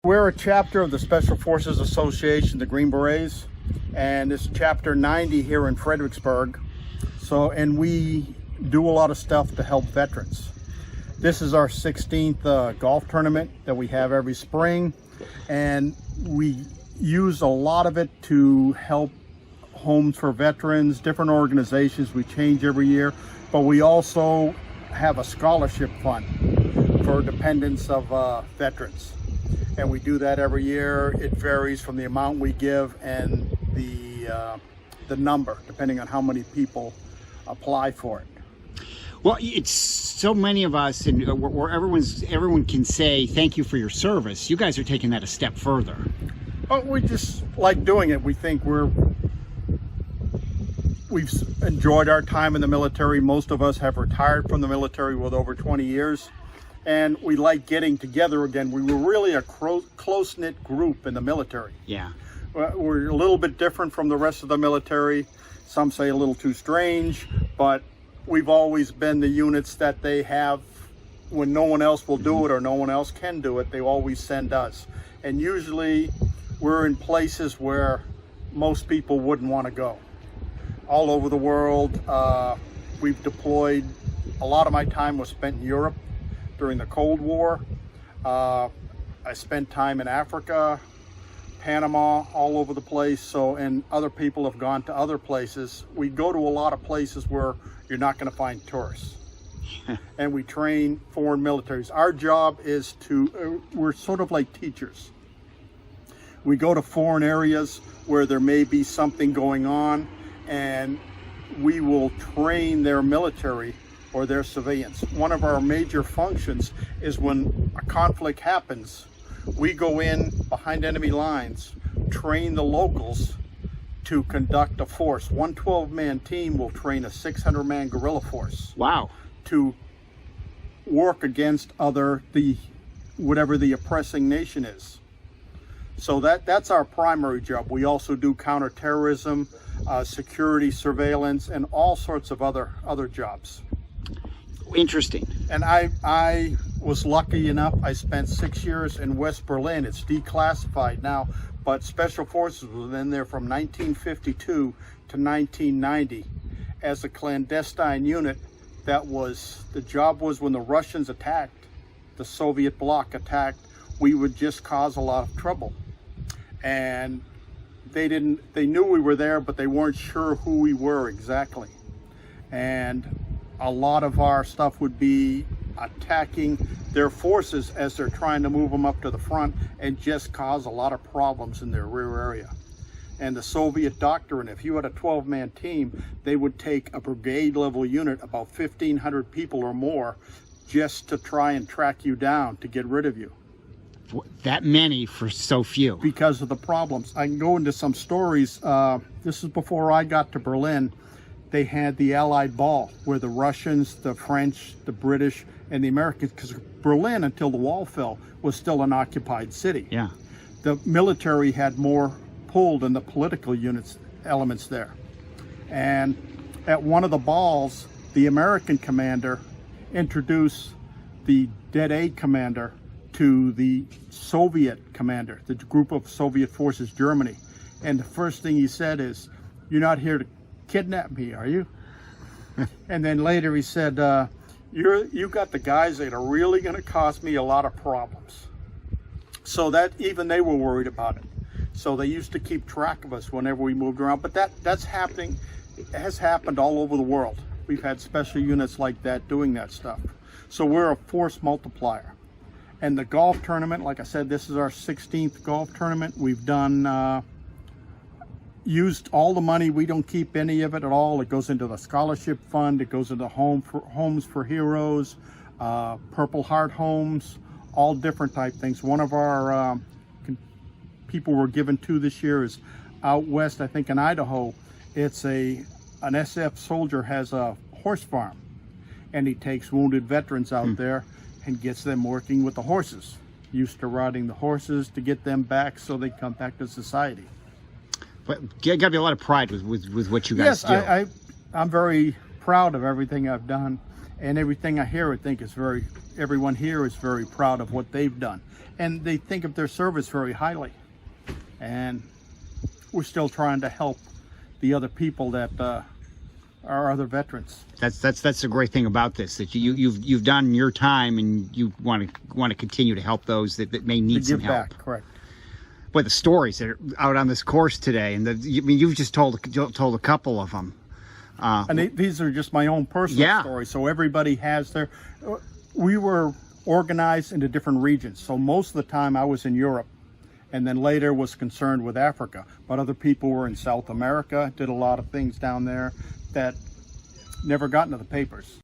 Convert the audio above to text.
We're a chapter of the Special Forces Association, the Green Berets, and it's chapter 90 here in Fredericksburg. And we do a lot of stuff to help veterans. This is our 16th golf tournament that we have every spring, and we use a lot of it to help homes for veterans, different organizations. We change every year, but we also have a scholarship fund for dependents of veterans. And we do that every year. It varies from the amount we give and the number, depending on how many people apply for it. Well, it's so many of us, and where everyone can say thank you for your service. You guys are taking that a step further. But we just like doing it. We think we've enjoyed our time in the military. Most of us have retired from the military with over 20 years. And we like getting together again. We were really a close-knit group in the military. Yeah. We're a little bit different from the rest of the military. Some say a little too strange, but we've always been the units that they have when no one else will do it or no one else can do it. They always send us. And usually we're in places where most people wouldn't want to go. All over the world, we've deployed. A lot of my time was spent in Europe during the Cold War. I spent time in Africa, Panama, all over the place. And other people have gone to other places. We go to a lot of places where you're not going to find tourists. And we train foreign militaries. Our job is we're sort of like teachers. We go to foreign areas where there may be something going on, and we will train their military or their civilians. One of our major functions is when a conflict happens, we go in behind enemy lines, train the locals to conduct a force. One 12-man team will train a 600-man guerrilla force. Wow. To work against whatever the oppressing nation is. So that's our primary job. We also do counterterrorism, security, surveillance, and all sorts of other jobs. Interesting. And I was lucky enough, I spent 6 years in West Berlin. It's declassified now, but Special Forces was in there from 1952 to 1990 as a clandestine unit. The job was when the Russians attacked, the Soviet bloc attacked, we would just cause a lot of trouble. And they knew we were there, but they weren't sure who we were exactly. And a lot of our stuff would be attacking their forces as they're trying to move them up to the front and just cause a lot of problems in their rear area. And the Soviet doctrine, if you had a 12-man team, they would take a brigade level unit, about 1,500 people or more, just to try and track you down to get rid of you. That many for so few. Because of the problems. I can go into some stories. This is before I got to Berlin. They had the Allied ball where the Russians, the French, the British, and the Americans, because Berlin, until the wall fell, was still an occupied city. Yeah. The military had more pull than the political elements there. And at one of the balls, the American commander introduced the dead aid commander to the Soviet commander, the group of Soviet forces, Germany. And the first thing he said is, "You're not here to kidnap me, are you?" And then later he said, you got the guys that are really going to cause me a lot of problems. So that even they were worried about it. So they used to keep track of us whenever we moved around. But that's happening. It has happened all over the world. We've had special units like that doing that stuff. So we're a force multiplier. And the golf tournament, like I said, this is our 16th golf tournament. We've done used all the money. We don't keep any of it at all. It goes into the scholarship fund. It goes into homes for heroes, Purple Heart homes, all different type things. One of our people we're given to this year is out west, I think in Idaho. It's an SF soldier has a horse farm, and he takes wounded veterans out there and gets them working with the horses, used to riding the horses to get them back so they come back to society. But you got to be a lot of pride with what you guys do. Yes, I'm very proud of everything I've done. And everything I hear, I think everyone here is very proud of what they've done. And they think of their service very highly. And we're still trying to help the other people that are other veterans. That's the great thing about this, that you've done your time, and you want to continue to help those that may need some help. Back, correct. Boy, the stories that are out on this course today, and you've just told a couple of them. And these are just my own personal stories. So everybody has their. We were organized into different regions. So most of the time I was in Europe, and then later was concerned with Africa. But other people were in South America, did a lot of things down there that never got into the papers.